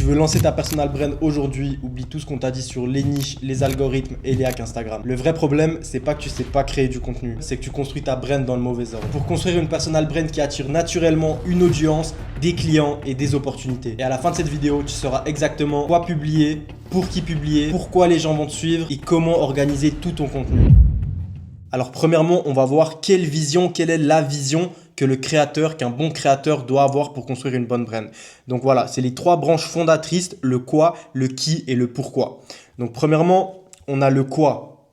veux lancer ta personal brand aujourd'hui, oublie tout ce qu'on t'a dit sur les niches, les algorithmes et les hacks Instagram. Le vrai problème, c'est pas que tu sais pas créer du contenu, c'est que tu construis ta brand dans le mauvais ordre. Pour construire une personal brand qui attire naturellement une audience, des clients et des opportunités. Et à la fin de cette vidéo, tu sauras exactement quoi publier, pour qui publier, pourquoi les gens vont te suivre et comment organiser tout ton contenu. Alors premièrement, on va voir quelle est la vision qu'un bon créateur doit avoir pour construire une bonne brand. Donc voilà, c'est les trois branches fondatrices, le quoi, le qui et le pourquoi. Donc premièrement, on a le quoi.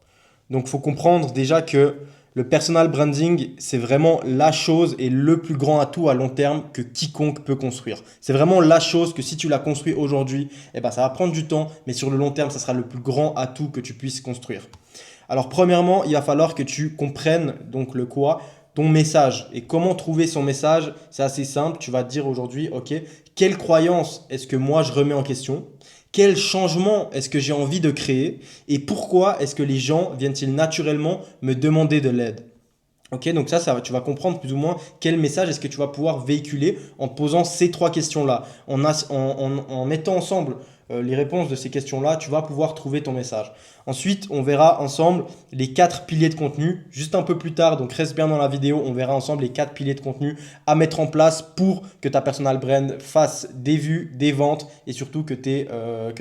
Donc il faut comprendre déjà que le personal branding, c'est vraiment la chose et le plus grand atout à long terme que quiconque peut construire. C'est vraiment la chose que si tu la construis aujourd'hui, ça va prendre du temps, mais sur le long terme, ça sera le plus grand atout que tu puisses construire. Alors premièrement, il va falloir que tu comprennes donc le quoi, ton message. Et comment trouver son message? C'est assez simple. Tu vas te dire aujourd'hui, ok, quelle croyance est-ce que moi je remets en question? Quel changement est-ce que j'ai envie de créer? Et pourquoi est-ce que les gens viennent-ils naturellement me demander de l'aide? Ok, donc tu vas comprendre plus ou moins quel message est-ce que tu vas pouvoir véhiculer en te posant ces trois questions-là. En mettant ensemble les réponses de ces questions-là, tu vas pouvoir trouver ton message. Ensuite, on verra ensemble les 4 piliers de contenu. Juste un peu plus tard, donc reste bien dans la vidéo, on verra ensemble les 4 piliers de contenu à mettre en place pour que ta personal brand fasse des vues, des ventes et surtout que tu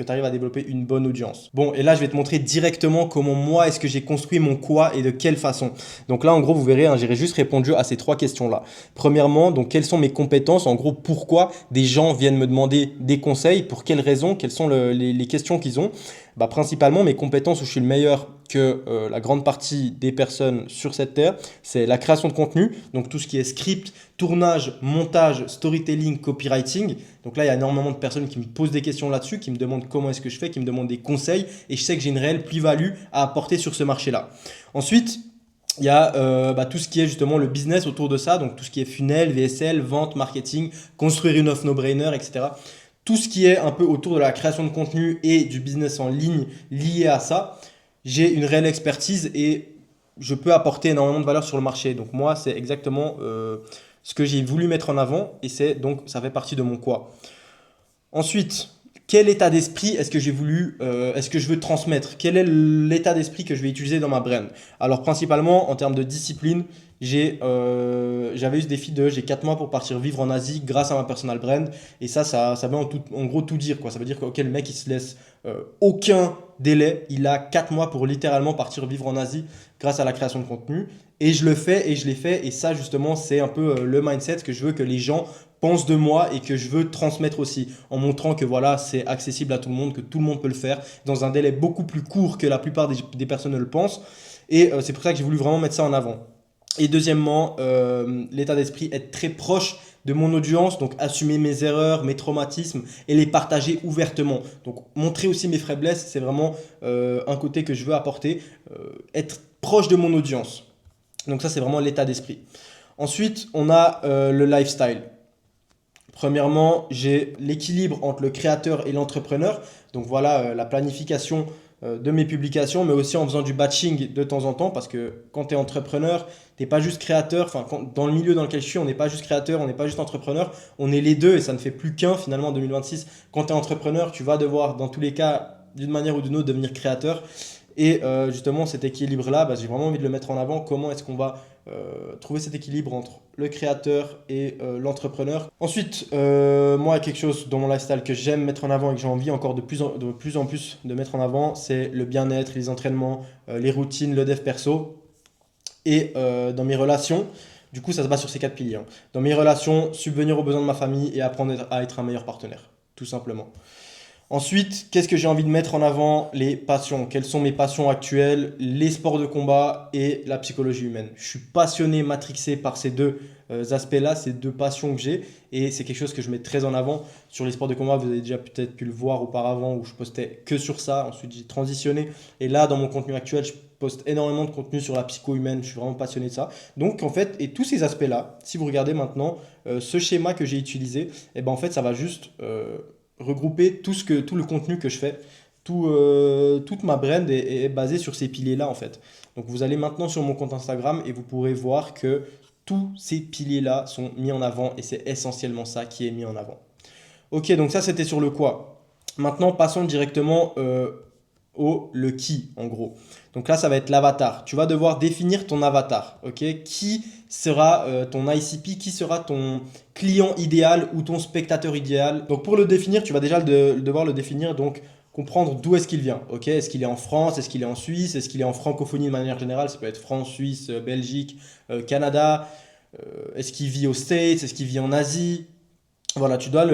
arrives à développer une bonne audience. Bon, et là, je vais te montrer directement comment moi, est-ce que j'ai construit mon quoi et de quelle façon. Donc là, en gros, vous verrez, j'ai juste répondu à ces 3 questions-là. Premièrement, donc quelles sont mes compétences? En gros, pourquoi des gens viennent me demander des conseils? Pour quelles raisons? Quelles sont les questions qu'ils ont? Principalement, mes compétences où je suis le meilleur que la grande partie des personnes sur cette terre, c'est la création de contenu, donc tout ce qui est script, tournage, montage, storytelling, copywriting. Donc là, il y a énormément de personnes qui me posent des questions là-dessus, qui me demandent comment est-ce que je fais, qui me demandent des conseils et je sais que j'ai une réelle plus-value à apporter sur ce marché-là. Ensuite, il y a tout ce qui est justement le business autour de ça, donc tout ce qui est funnel, VSL, vente, marketing, construire une offre no-brainer, etc. Tout ce qui est un peu autour de la création de contenu et du business en ligne lié à ça, j'ai une réelle expertise et je peux apporter énormément de valeur sur le marché. Donc moi, c'est exactement ce que j'ai voulu mettre en avant et ça fait partie de mon quoi. Ensuite, quel état d'esprit est-ce que est-ce que je veux transmettre? Quel est l'état d'esprit que je vais utiliser dans ma brand? Alors principalement en termes de discipline, j'avais eu ce défi j'ai 4 mois pour partir vivre en Asie grâce à ma personal brand et ça veut en gros tout dire quoi. Ça veut dire que le mec il se laisse aucun délai, il a 4 mois pour littéralement partir vivre en Asie grâce à la création de contenu et je le fais et je l'ai fait et ça justement c'est un peu le mindset que je veux que les gens pensent de moi et que je veux transmettre aussi en montrant que voilà c'est accessible à tout le monde, que tout le monde peut le faire dans un délai beaucoup plus court que la plupart des personnes ne le pensent et c'est pour ça que j'ai voulu vraiment mettre ça en avant. Et deuxièmement, l'état d'esprit, être très proche de mon audience, donc assumer mes erreurs, mes traumatismes et les partager ouvertement. Donc montrer aussi mes faiblesses, c'est vraiment un côté que je veux apporter, être proche de mon audience. Donc ça, c'est vraiment l'état d'esprit. Ensuite, on a le lifestyle. Premièrement, j'ai l'équilibre entre le créateur et l'entrepreneur. Donc voilà, la planification de mes publications, mais aussi en faisant du batching de temps en temps, parce que quand tu es entrepreneur, tu n'es pas juste créateur, dans le milieu dans lequel je suis, on n'est pas juste créateur, on n'est pas juste entrepreneur, on est les deux et ça ne fait plus qu'un finalement en 2026. Quand tu es entrepreneur, tu vas devoir dans tous les cas, d'une manière ou d'une autre, devenir créateur. Et justement, cet équilibre-là, j'ai vraiment envie de le mettre en avant. Comment est-ce qu'on va trouver cet équilibre entre le créateur et l'entrepreneur? Ensuite, moi, quelque chose dans mon lifestyle que j'aime mettre en avant et que j'ai envie encore de plus en plus de mettre en avant, c'est le bien-être, les entraînements, les routines, le dev perso. Et dans mes relations, du coup, ça se base sur ces 4 piliers. Dans mes relations, subvenir aux besoins de ma famille et apprendre à être un meilleur partenaire, tout simplement. Ensuite, qu'est-ce que j'ai envie de mettre en avant? Les passions. Quelles sont mes passions actuelles? Les sports de combat et la psychologie humaine. Je suis passionné, matrixé par ces deux aspects-là, ces deux passions que j'ai. Et c'est quelque chose que je mets très en avant. Sur les sports de combat, vous avez déjà peut-être pu le voir auparavant où je postais que sur ça. Ensuite, j'ai transitionné. Et là, dans mon contenu actuel, je poste énormément de contenu sur la psycho humaine. Je suis vraiment passionné de ça. Donc, en fait, et tous ces aspects-là, si vous regardez maintenant ce schéma que j'ai utilisé, en fait, ça va juste regrouper tout le contenu que je fais. Toute ma brand est basée sur ces piliers-là en fait. Donc vous allez maintenant sur mon compte Instagram et vous pourrez voir que tous ces piliers-là sont mis en avant et c'est essentiellement ça qui est mis en avant. Ok, donc ça c'était sur le quoi. Maintenant, passons directement au le qui, en gros. Donc là, ça va être l'avatar. Tu vas devoir définir ton avatar, ok? Qui sera ton ICP, qui sera ton client idéal ou ton spectateur idéal. Donc pour le définir, tu vas déjà devoir le définir, donc comprendre d'où est-ce qu'il vient, ok? Est-ce qu'il est en France, est-ce qu'il est en Suisse, est-ce qu'il est en francophonie de manière générale? Ça peut être France, Suisse, Belgique, Canada. Est-ce qu'il vit aux States, est-ce qu'il vit en Asie? Voilà, tu dois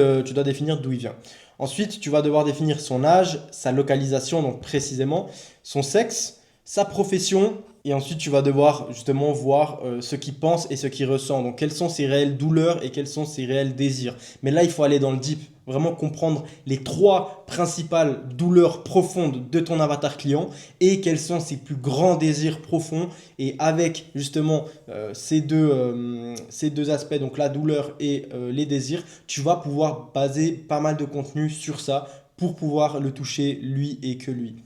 définir d'où il vient. Ensuite, tu vas devoir définir son âge, sa localisation, donc précisément, son sexe, sa profession, et ensuite tu vas devoir justement voir ce qu'il pense et ce qu'il ressent. Donc quelles sont ses réelles douleurs et quels sont ses réels désirs. Mais là, il faut aller dans le deep, vraiment comprendre les trois principales douleurs profondes de ton avatar client et quels sont ses plus grands désirs profonds. Et avec justement ces deux aspects, donc la douleur et les désirs, tu vas pouvoir baser pas mal de contenu sur ça pour pouvoir le toucher lui et que lui.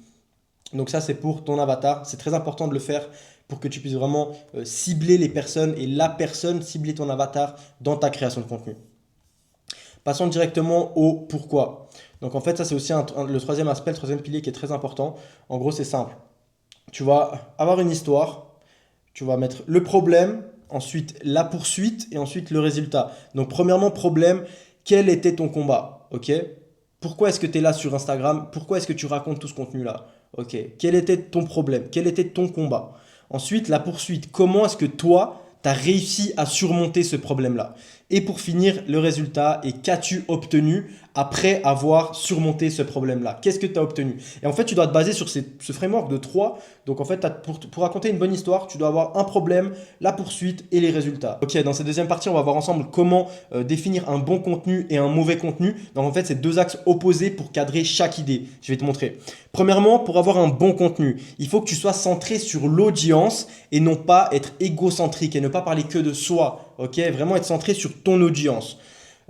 Donc ça, c'est pour ton avatar. C'est très important de le faire pour que tu puisses vraiment cibler les personnes et la personne, cibler ton avatar dans ta création de contenu. Passons directement au pourquoi. Donc en fait, ça c'est aussi le troisième aspect, le troisième pilier qui est très important. En gros, c'est simple. Tu vas avoir une histoire, tu vas mettre le problème, ensuite la poursuite et ensuite le résultat. Donc premièrement, problème, quel était ton combat? Ok? Pourquoi est-ce que tu es là sur Instagram? Pourquoi est-ce que tu racontes tout ce contenu-là? Ok. Quel était ton problème? Quel était ton combat? Ensuite, la poursuite. Comment est-ce que toi, tu as réussi à surmonter ce problème-là? Et pour finir, le résultat et qu'as-tu obtenu après avoir surmonté ce problème-là? Qu'est-ce que tu as obtenu? Et en fait, tu dois te baser sur ce framework de trois. Donc en fait, pour raconter une bonne histoire, tu dois avoir un problème, la poursuite et les résultats. Ok, dans cette deuxième partie, on va voir ensemble comment définir un bon contenu et un mauvais contenu. Donc en fait, c'est deux axes opposés pour cadrer chaque idée. Je vais te montrer. Premièrement, pour avoir un bon contenu, il faut que tu sois centré sur l'audience et non pas être égocentrique et ne pas parler que de soi. Ok, vraiment être centré sur ton audience.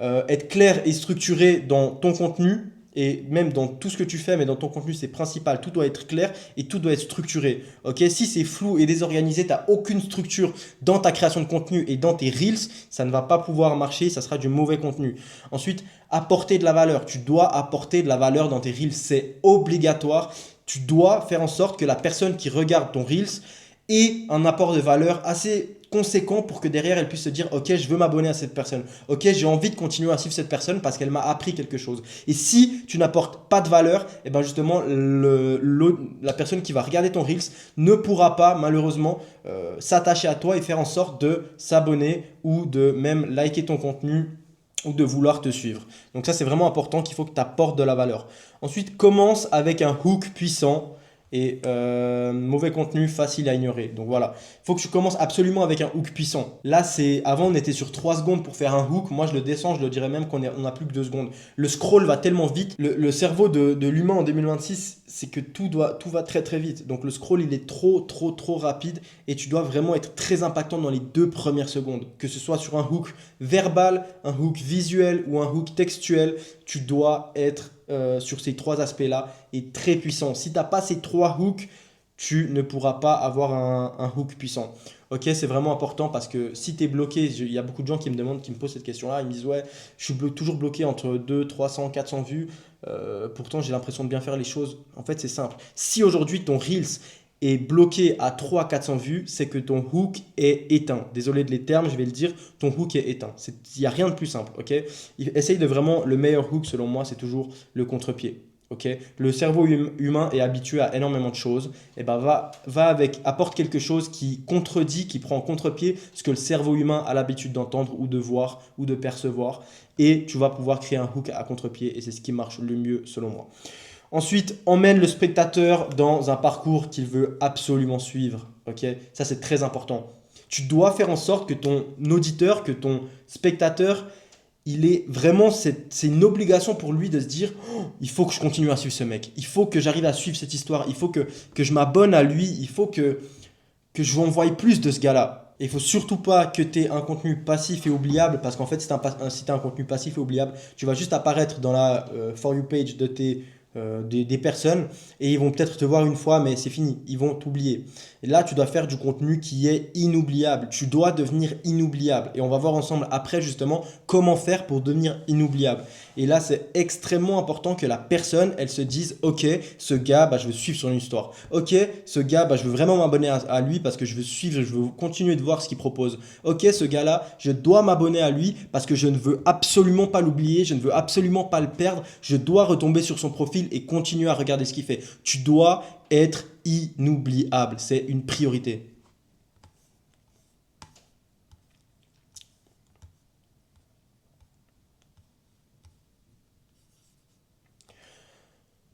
Être clair et structuré dans ton contenu et même dans tout ce que tu fais, mais dans ton contenu, c'est principal. Tout doit être clair et tout doit être structuré. Ok, si c'est flou et désorganisé, tu n'as aucune structure dans ta création de contenu et dans tes reels, ça ne va pas pouvoir marcher, ça sera du mauvais contenu. Ensuite, apporter de la valeur. Tu dois apporter de la valeur dans tes reels, c'est obligatoire. Tu dois faire en sorte que la personne qui regarde ton reels ait un apport de valeur assez conséquent pour que derrière elle puisse se dire ok, je veux m'abonner à cette personne, ok, j'ai envie de continuer à suivre cette personne parce qu'elle m'a appris quelque chose. Et si tu n'apportes pas de valeur, et ben justement la personne qui va regarder ton reels ne pourra pas malheureusement s'attacher à toi et faire en sorte de s'abonner ou de même liker ton contenu ou de vouloir te suivre. Donc ça, c'est vraiment important qu'il faut que tu apportes de la valeur. Ensuite, commence avec un hook puissant et mauvais contenu facile à ignorer. Donc voilà, il faut que tu commences absolument avec un hook puissant. Là, avant on était sur 3 secondes pour faire un hook. Moi, je le descends, je le dirais même qu'on n'a plus que 2 secondes. Le scroll va tellement vite. Le cerveau de l'humain en 2026, c'est que tout va très très vite. Donc le scroll, il est trop rapide et tu dois vraiment être très impactant dans les 2 premières secondes. Que ce soit sur un hook verbal, un hook visuel ou un hook textuel, tu dois être sur ces 3 aspects-là est très puissant. Si tu n'as pas ces 3 hooks, tu ne pourras pas avoir un hook puissant. Ok, c'est vraiment important parce que si tu es bloqué, il y a beaucoup de gens qui me demandent, qui me posent cette question-là, ils me disent ouais, je suis toujours bloqué entre 2, 300, 400 vues, pourtant j'ai l'impression de bien faire les choses. En fait, c'est simple. Si aujourd'hui ton Reels est bloqué à 300 400 vues, c'est que ton hook est éteint. Désolé de les termes, je vais le dire, ton hook est éteint. Il n'y a rien de plus simple, ok? Essaye de vraiment, le meilleur hook selon moi, c'est toujours le contre-pied. Okay, le cerveau humain est habitué à énormément de choses. Et ben apporte quelque chose qui contredit, qui prend en contre-pied ce que le cerveau humain a l'habitude d'entendre ou de voir ou de percevoir. Et tu vas pouvoir créer un hook à contre-pied et c'est ce qui marche le mieux selon moi. Ensuite, emmène le spectateur dans un parcours qu'il veut absolument suivre. Okay, ça, c'est très important. Tu dois faire en sorte que ton auditeur, que ton spectateur, il est vraiment, c'est une obligation pour lui de se dire oh, il faut que je continue à suivre ce mec, il faut que j'arrive à suivre cette histoire, il faut que je m'abonne à lui, il faut que je vous envoie plus de ce gars-là. Et il ne faut surtout pas que tu aies un contenu passif et oubliable parce qu'en fait, si tu as un contenu passif et oubliable, tu vas juste apparaître dans la For You page de des personnes et ils vont peut-être te voir une fois, mais c'est fini, ils vont t'oublier. Et là, tu dois faire du contenu qui est inoubliable. Tu dois devenir inoubliable. Et on va voir ensemble après justement comment faire pour devenir inoubliable. Et là, c'est extrêmement important que la personne, elle se dise, ok, ce gars, je veux suivre son histoire. Ok, ce gars, je veux vraiment m'abonner à lui parce que je veux suivre, je veux continuer de voir ce qu'il propose. Ok, ce gars-là, je dois m'abonner à lui parce que je ne veux absolument pas l'oublier, je ne veux absolument pas le perdre. Je dois retomber sur son profil et continuer à regarder ce qu'il fait. Tu dois être inoubliable, c'est une priorité.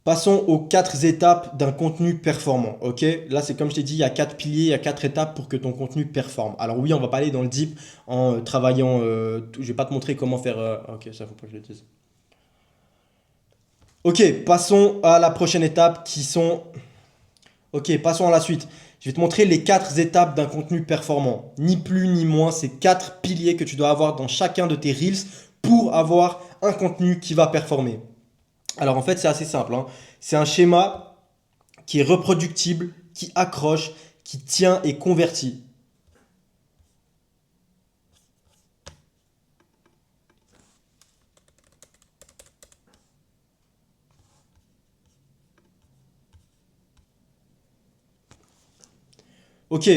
Passons aux 4 étapes d'un contenu performant. Ok, là c'est comme je t'ai dit, il y a 4 piliers, il y a 4 étapes pour que ton contenu performe. Alors oui, on va pas aller dans le deep en travaillant. Je vais pas te montrer comment faire. Ok, ça faut pas que je le dise. Ok, passons à la prochaine étape qui sont. Ok, passons à la suite. Je vais te montrer les 4 étapes d'un contenu performant. Ni plus ni moins, c'est 4 piliers que tu dois avoir dans chacun de tes reels pour avoir un contenu qui va performer. Alors en fait, c'est assez simple, hein. C'est un schéma qui est reproductible, qui accroche, qui tient et convertit. Ok,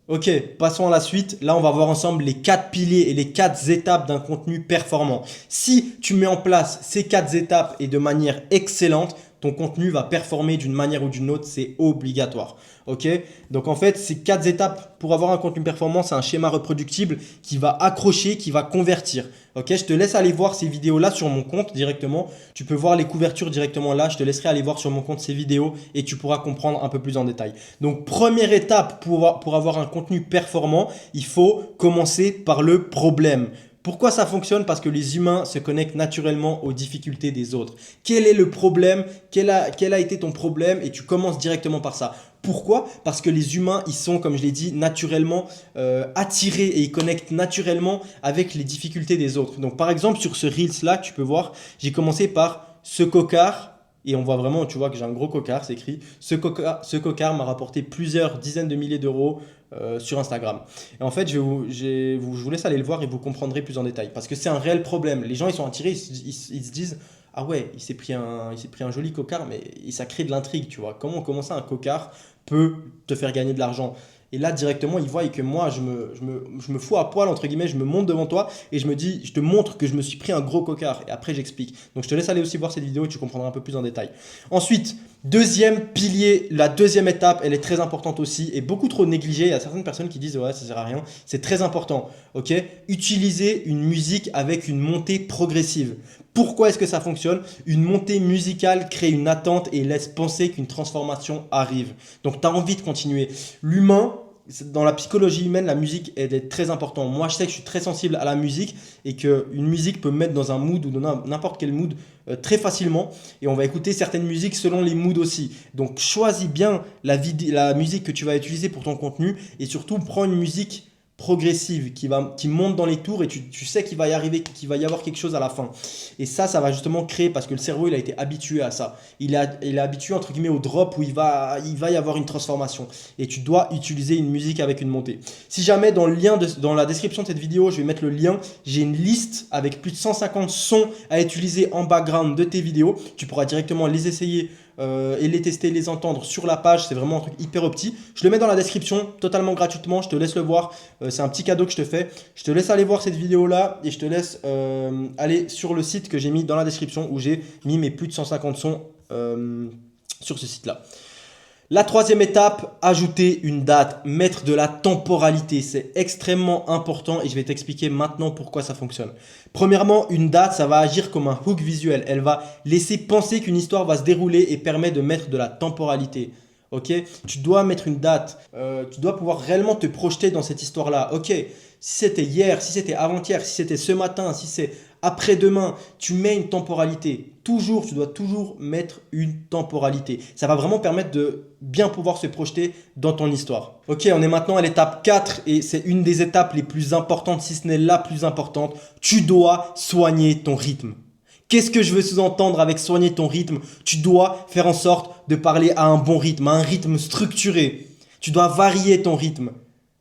ok, passons à la suite. Là, on va voir ensemble les 4 piliers et les 4 étapes d'un contenu performant. Si tu mets en place ces 4 étapes et de manière excellente, ton contenu va performer d'une manière ou d'une autre, c'est obligatoire. Ok, donc en fait, ces 4 étapes pour avoir un contenu performant, c'est un schéma reproductible qui va accrocher, qui va convertir. Ok, je te laisse aller voir ces vidéos-là sur mon compte directement. Tu peux voir les couvertures directement là. Je te laisserai aller voir sur mon compte ces vidéos et tu pourras comprendre un peu plus en détail. Donc, première étape pour avoir un contenu performant, il faut commencer par le problème. Pourquoi ça fonctionne? Parce que les humains se connectent naturellement aux difficultés des autres. Quel est le problème? Quel a été ton problème? Et tu commences directement par ça. Pourquoi? Parce que les humains, ils sont, comme je l'ai dit, naturellement attirés et ils connectent naturellement avec les difficultés des autres. Donc, par exemple, sur ce Reels-là, tu peux voir, j'ai commencé par ce cocard. Et on voit vraiment, tu vois que j'ai un gros cocard, c'est écrit. Ce cocard m'a rapporté plusieurs dizaines de milliers d'euros sur Instagram. Et en fait, je vous laisse aller le voir et vous comprendrez plus en détail. Parce que c'est un réel problème. Les gens, ils sont attirés, ils se disent, ah ouais, il s'est pris un joli cocard, mais ça crée de l'intrigue, tu vois. Comment ça, un cocard peut te faire gagner de l'argent? Et là, directement, ils voient que moi, je me fous à poil, entre guillemets, je me monte devant toi et je me dis, je te montre que je me suis pris un gros cocard. Et après, j'explique. Donc, je te laisse aller aussi voir cette vidéo et tu comprendras un peu plus en détail. Ensuite, deuxième pilier, la deuxième étape, elle est très importante aussi et beaucoup trop négligée. Il y a certaines personnes qui disent, ouais, ça sert à rien. C'est très important. Ok, utiliser une musique avec une montée progressive. Pourquoi est-ce que ça fonctionne? Une montée musicale crée une attente et laisse penser qu'une transformation arrive. Donc, tu as envie de continuer. L'humain, dans la psychologie humaine, la musique est très importante. Moi, je sais que je suis très sensible à la musique et qu'une musique peut me mettre dans un mood ou dans n'importe quel mood très facilement. Et on va écouter certaines musiques selon les moods aussi. Donc, choisis bien la musique que tu vas utiliser pour ton contenu et surtout, prends une musique progressive qui monte dans les tours et tu sais qu'il va y arriver, qu'il va y avoir quelque chose à la fin. Et ça va justement créer, parce que le cerveau, il a été habitué à ça. Il est habitué, entre guillemets, au drop où il va y avoir une transformation. Et tu dois utiliser une musique avec une montée. Si jamais dans la description de cette vidéo, je vais mettre le lien, j'ai une liste avec plus de 150 sons à utiliser en background de tes vidéos. Tu pourras directement les essayer et les tester, les entendre sur la page. C'est vraiment un truc hyper opti. Je le mets dans la description totalement gratuitement. Je te laisse le voir. C'est un petit cadeau que je te fais. Je te laisse aller voir cette vidéo là et je te laisse aller sur le site que j'ai mis dans la description où j'ai mis mes plus de 150 sons sur ce site là. La troisième étape, ajouter une date, mettre de la temporalité. C'est extrêmement important et je vais t'expliquer maintenant pourquoi ça fonctionne. Premièrement, une date, ça va agir comme un hook visuel. Elle va laisser penser qu'une histoire va se dérouler et permet de mettre de la temporalité. Ok, tu dois mettre une date, tu dois pouvoir réellement te projeter dans cette histoire-là. Ok, si c'était hier, si c'était avant-hier, si c'était ce matin, si c'est après-demain, tu mets une temporalité. Tu dois toujours mettre une temporalité. Ça va vraiment permettre de bien pouvoir se projeter dans ton histoire. Ok, on est maintenant à l'étape 4 et c'est une des étapes les plus importantes, si ce n'est la plus importante. Tu dois soigner ton rythme. Qu'est-ce que je veux sous-entendre avec soigner ton rythme? Tu dois faire en sorte de parler à un bon rythme, à un rythme structuré. Tu dois varier ton rythme.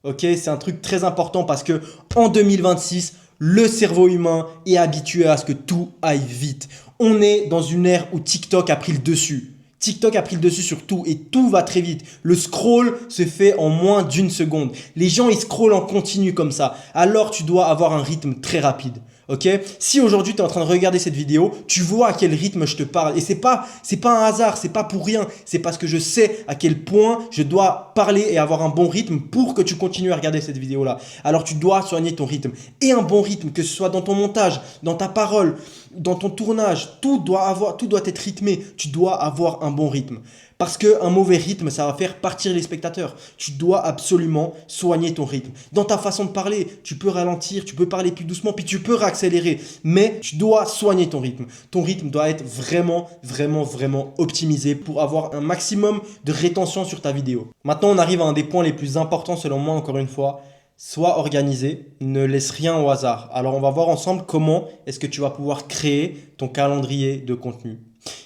Ok, c'est un truc très important parce que en 2026, le cerveau humain est habitué à ce que tout aille vite. On est dans une ère où TikTok a pris le dessus. TikTok a pris le dessus sur tout et tout va très vite. Le scroll se fait en moins d'une seconde. Les gens, ils scrollent en continu comme ça. Alors, tu dois avoir un rythme très rapide. Ok? Si aujourd'hui tu es en train de regarder cette vidéo, tu vois à quel rythme je te parle. Et c'est pas un hasard, c'est pas pour rien. C'est parce que je sais à quel point je dois parler et avoir un bon rythme pour que tu continues à regarder cette vidéo-là. Alors tu dois soigner ton rythme. Et un bon rythme, que ce soit dans ton montage, dans ta parole, dans ton tournage, tout doit être rythmé. Tu dois avoir un bon rythme. Parce qu'un mauvais rythme, ça va faire partir les spectateurs. Tu dois absolument soigner ton rythme. Dans ta façon de parler, tu peux ralentir, tu peux parler plus doucement, puis tu peux réaccélérer. Mais tu dois soigner ton rythme. Ton rythme doit être vraiment, vraiment, vraiment optimisé pour avoir un maximum de rétention sur ta vidéo. Maintenant, on arrive à un des points les plus importants selon moi, encore une fois. Sois organisé, ne laisse rien au hasard. Alors, on va voir ensemble comment est-ce que tu vas pouvoir créer ton calendrier de contenu.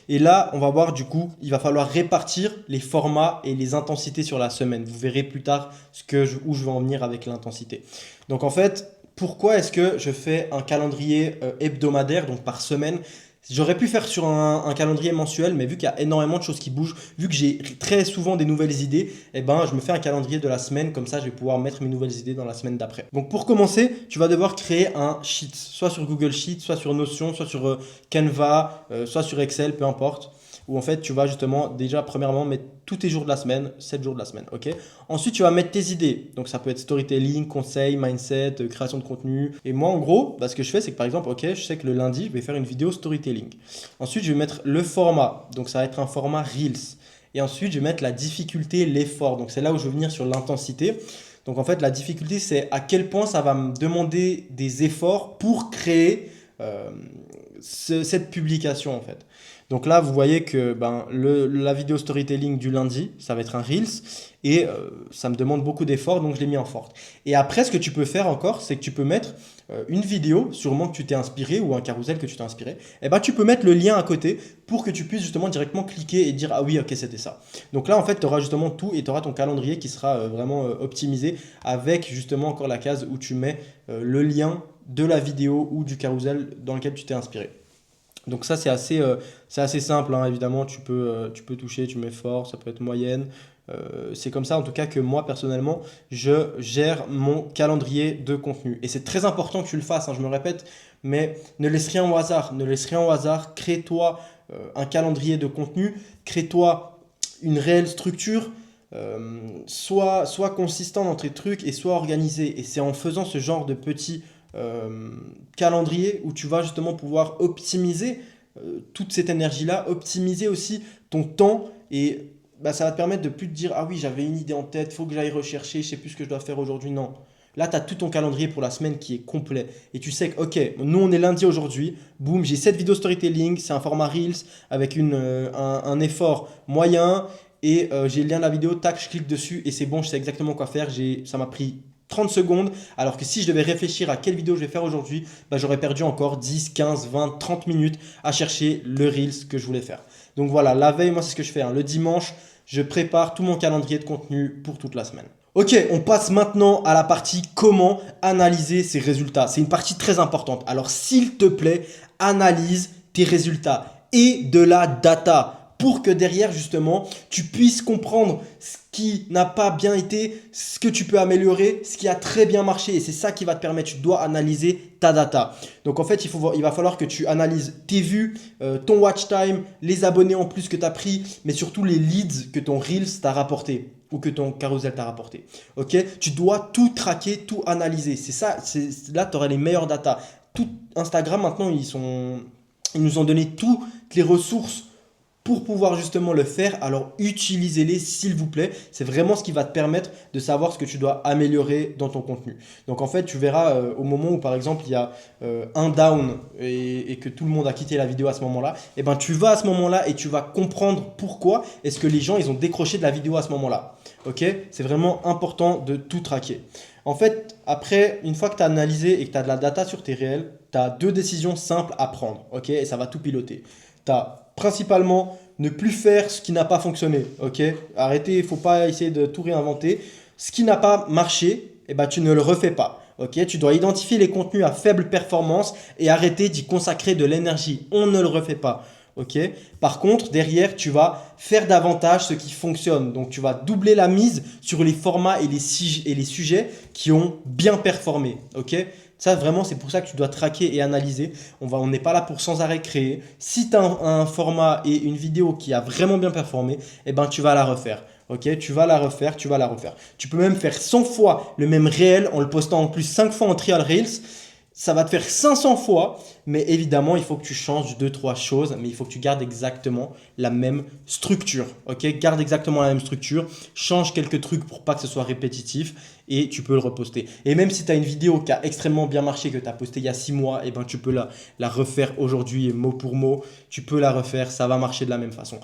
Et là, on va voir du coup, il va falloir répartir les formats et les intensités sur la semaine. Vous verrez plus tard où je veux en venir avec l'intensité. Donc en fait, pourquoi est-ce que je fais un calendrier hebdomadaire, donc par semaine? J'aurais pu faire sur un calendrier mensuel, mais vu qu'il y a énormément de choses qui bougent, vu que j'ai très souvent des nouvelles idées, eh ben, je me fais un calendrier de la semaine, comme ça je vais pouvoir mettre mes nouvelles idées dans la semaine d'après. Donc pour commencer, tu vas devoir créer un sheet, soit sur Google Sheet, soit sur Notion, soit sur Canva, soit sur Excel, peu importe. Où en fait tu vas justement déjà premièrement mettre tous tes jours de la semaine, 7 jours de la semaine, ok? Ensuite tu vas mettre tes idées, donc ça peut être storytelling, conseil, mindset, création de contenu. Et moi en gros, ce que je fais c'est que par exemple, ok, je sais que le lundi je vais faire une vidéo storytelling. Ensuite je vais mettre le format, donc ça va être un format Reels. Et ensuite je vais mettre la difficulté, l'effort, donc c'est là où je vais venir sur l'intensité. Donc en fait la difficulté c'est à quel point ça va me demander des efforts pour créer cette publication en fait. Donc là, vous voyez que la vidéo storytelling du lundi, ça va être un Reels et ça me demande beaucoup d'efforts, donc je l'ai mis en forte. Et après, ce que tu peux faire encore, c'est que tu peux mettre une vidéo, sûrement que tu t'es inspiré ou un carrousel que tu t'es inspiré. Et tu peux mettre le lien à côté pour que tu puisses justement directement cliquer et dire « Ah oui, ok, c'était ça ». Donc là, en fait, tu auras justement tout et tu auras ton calendrier qui sera vraiment optimisé avec justement encore la case où tu mets le lien de la vidéo ou du carrousel dans lequel tu t'es inspiré. Donc ça, c'est assez simple, hein. Évidemment, tu peux toucher, tu mets fort, ça peut être moyenne. C'est comme ça, en tout cas, que moi, personnellement, je gère mon calendrier de contenu. Et c'est très important que tu le fasses, hein, je me répète, mais ne laisse rien au hasard. Ne laisse rien au hasard. Crée-toi un calendrier de contenu. Crée-toi une réelle structure. Sois consistant dans tes trucs et sois organisé. Et c'est en faisant ce genre de petits calendrier où tu vas justement pouvoir optimiser toute cette énergie-là, optimiser aussi ton temps et ça va te permettre de plus te dire « Ah oui, j'avais une idée en tête, il faut que j'aille rechercher, je sais plus ce que je dois faire aujourd'hui. » Non. Là, tu as tout ton calendrier pour la semaine qui est complet. Et tu sais que, ok, nous on est lundi aujourd'hui, boum, j'ai 7 vidéos storytelling, c'est un format Reels avec un effort moyen et j'ai le lien de la vidéo, tac, je clique dessus et c'est bon, je sais exactement quoi faire. Ça m'a pris 30 secondes, alors que si je devais réfléchir à quelle vidéo je vais faire aujourd'hui, j'aurais perdu encore 10, 15, 20, 30 minutes à chercher le Reels que je voulais faire. Donc voilà, la veille, moi c'est ce que je fais, hein. Le dimanche, je prépare tout mon calendrier de contenu pour toute la semaine. Ok, on passe maintenant à la partie comment analyser ses résultats. C'est une partie très importante. Alors s'il te plaît, analyse tes résultats et de la data pour que derrière justement tu puisses comprendre ce qui n'a pas bien été, ce que tu peux améliorer, ce qui a très bien marché et c'est ça qui va te permettre, tu dois analyser ta data. Donc en fait il va falloir que tu analyses tes vues, ton watch time, les abonnés en plus que tu as pris, mais surtout les leads que ton Reels t'a rapporté ou que ton carousel t'a rapporté. Ok, tu dois tout traquer, tout analyser. C'est ça, là tu auras les meilleures data. Tout Instagram maintenant ils nous ont donné toutes les ressources pour pouvoir justement le faire, alors utilisez-les s'il vous plaît. C'est vraiment ce qui va te permettre de savoir ce que tu dois améliorer dans ton contenu. Donc en fait, tu verras au moment où par exemple il y a un down et que tout le monde a quitté la vidéo à ce moment-là, et tu vas à ce moment-là et tu vas comprendre pourquoi est-ce que les gens ils ont décroché de la vidéo à ce moment-là. Ok, c'est vraiment important de tout traquer. En fait, après, une fois que tu as analysé et que tu as de la data sur tes réels, tu as deux décisions simples à prendre, ok? Et ça va tout piloter. Tu as principalement ne plus faire ce qui n'a pas fonctionné, ok? Arrêtez, il ne faut pas essayer de tout réinventer. Ce qui n'a pas marché, eh ben, tu ne le refais pas. Ok, tu dois identifier les contenus à faible performance et arrêter d'y consacrer de l'énergie. On ne le refait pas. Ok. Par contre, derrière, tu vas faire davantage ce qui fonctionne. Donc, tu vas doubler la mise sur les formats et les sujets qui ont bien performé. Ok. Ça, vraiment, c'est pour ça que tu dois traquer et analyser. On n'est pas là pour sans arrêt créer. Si tu as un format et une vidéo qui a vraiment bien performé, eh ben, tu vas la refaire. Ok, tu vas la refaire, tu vas la refaire. Tu peux même faire 100 fois le même réel en le postant en plus 5 fois en trial reels. Ça va te faire 500 fois, mais évidemment, il faut que tu changes 2-3 choses, mais il faut que tu gardes exactement la même structure. Ok, garde exactement la même structure, change quelques trucs pour pas que ce soit répétitif et tu peux le reposter. Et même si tu as une vidéo qui a extrêmement bien marché, que tu as posté il y a 6 mois, et ben tu peux la refaire aujourd'hui mot pour mot. Tu peux la refaire, ça va marcher de la même façon.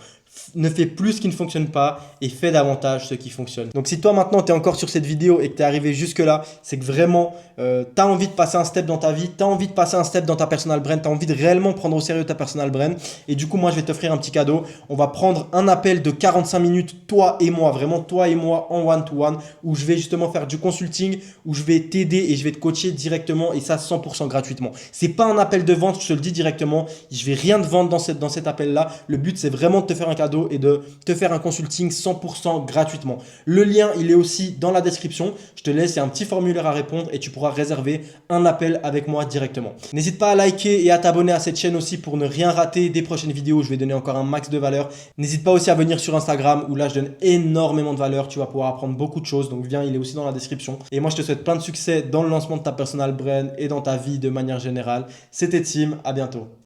Ne fais plus ce qui ne fonctionne pas et fais davantage ce qui fonctionne. Donc si toi maintenant tu es encore sur cette vidéo et que tu es arrivé jusque là, c'est que vraiment tu as envie de passer un step dans ta vie, tu as envie de passer un step dans ta personal brand, tu as envie de réellement prendre au sérieux ta personal brand. Et du coup moi je vais t'offrir un petit cadeau. On va prendre un appel de 45 minutes, toi et moi, vraiment toi et moi en one-to-one, où je vais justement faire du consulting, où je vais t'aider et je vais te coacher directement et ça 100% gratuitement. C'est pas un appel de vente, je te le dis directement, je vais rien te vendre dans cet appel là. Le but c'est vraiment de te faire un cadeau et de te faire un consulting 100% gratuitement. Le lien, il est aussi dans la description. Je te laisse, il y a un petit formulaire à répondre et tu pourras réserver un appel avec moi directement. N'hésite pas à liker et à t'abonner à cette chaîne aussi pour ne rien rater des prochaines vidéos. Je vais donner encore un max de valeur. N'hésite pas aussi à venir sur Instagram où là, je donne énormément de valeur. Tu vas pouvoir apprendre beaucoup de choses. Donc, viens, il est aussi dans la description. Et moi, je te souhaite plein de succès dans le lancement de ta personal brand et dans ta vie de manière générale. C'était Tim, à bientôt.